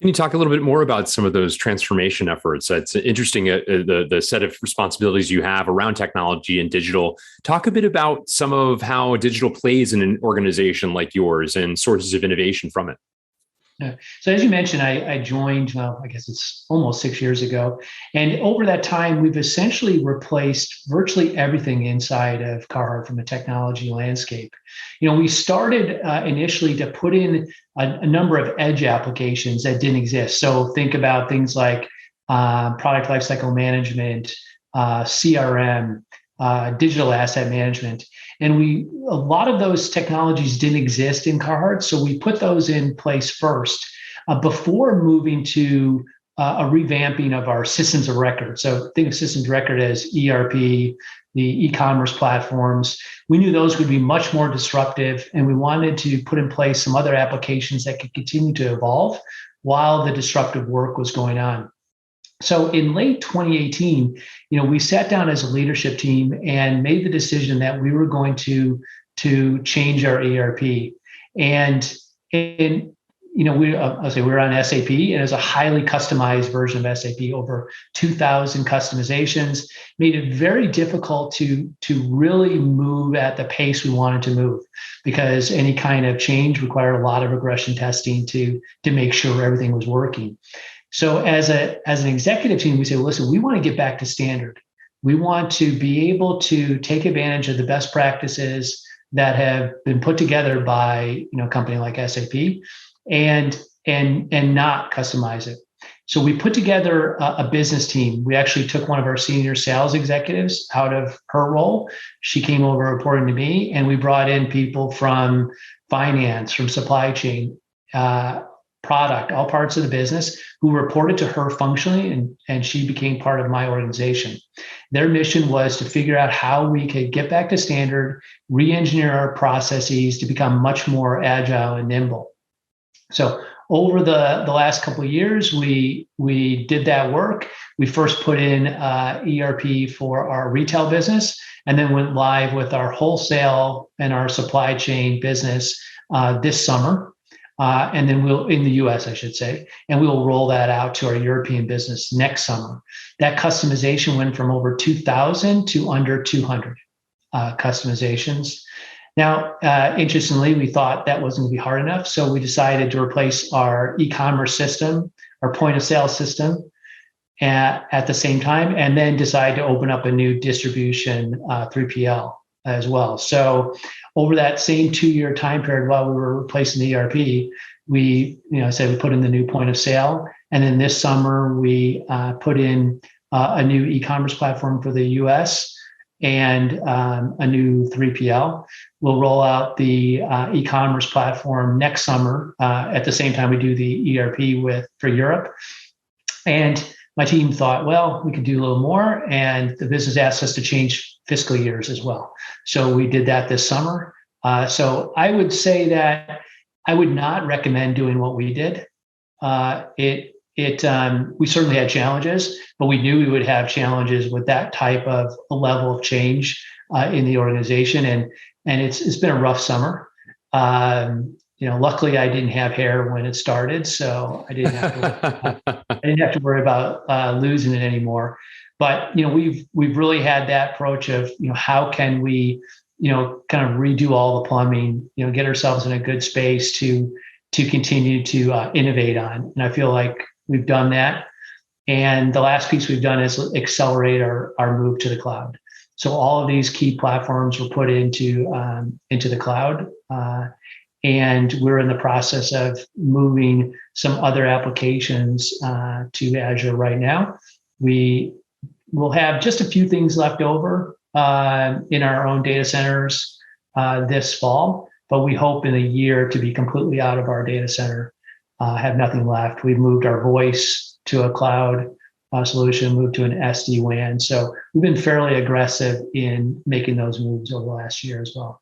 Can you talk a little bit more about some of those transformation efforts? It's interesting, the set of responsibilities you have around technology and digital. Talk a bit about some of how digital plays in an organization like yours and sources of innovation from it. Yeah. So as you mentioned, I joined, well, I guess it's almost 6 years ago. And over that time, we've essentially replaced virtually everything inside of Carhartt from a technology landscape. We started initially to put in a number of edge applications that didn't exist. So think about things like product lifecycle management, CRM, digital asset management. And a lot of those technologies didn't exist in Carhartt. So we put those in place first before moving to a revamping of our systems of record. So think of systems of record as ERP, the e-commerce platforms. We knew those would be much more disruptive, and we wanted to put in place some other applications that could continue to evolve while the disruptive work was going on. So in late 2018, we sat down as a leadership team and made the decision that we were going to change our ERP. I'll say we were on SAP, and it was a highly customized version of SAP, over 2,000 customizations, made it very difficult to really move at the pace we wanted to move, because any kind of change required a lot of regression testing to make sure everything was working. So as an executive team, we say, well, listen, we want to get back to standard. We want to be able to take advantage of the best practices that have been put together by a company like SAP, and not customize it. So we put together a business team. We actually took one of our senior sales executives out of her role. She came over reporting to me, and we brought in people from finance, from supply chain, product, all parts of the business, who reported to her functionally, and she became part of my organization. Their mission was to figure out how we could get back to standard, re-engineer our processes to become much more agile and nimble. So over the last couple of years, we did that work. We first put in ERP for our retail business, and then went live with our wholesale and our supply chain business this summer. And then in the US, I should say, and we'll roll that out to our European business next summer. That customization went from over 2,000 to under 200 customizations. Now, interestingly, we thought that wasn't going to be hard enough. So we decided to replace our e-commerce system, our point of sale system at the same time, and then decide to open up a new distribution 3PL as well. So over that same 2-year time period, while we were replacing the ERP, we put in the new point of sale. And then this summer, we put in a new e-commerce platform for the US and a new 3PL. We'll roll out the e-commerce platform next summer at the same time we do the ERP for Europe. And my team thought, well, we could do a little more. And the business asked us to change fiscal years as well. So we did that this summer. So I would say that I would not recommend doing what we did. We certainly had challenges, but we knew we would have challenges with that type of a level of change in the organization. And it's been a rough summer. Luckily I didn't have hair when it started, so I didn't have to worry about losing it anymore. But we've really had that approach of how can we kind of redo all the plumbing, get ourselves in a good space to continue to innovate on. And I feel like we've done that. And the last piece we've done is accelerate our move to the cloud. So all of these key platforms were put into the cloud. And we're in the process of moving some other applications to Azure right now. We will have just a few things left over in our own data centers this fall, but we hope in a year to be completely out of our data center, have nothing left. We've moved our voice to a cloud solution, moved to an SD-WAN. So we've been fairly aggressive in making those moves over the last year as well.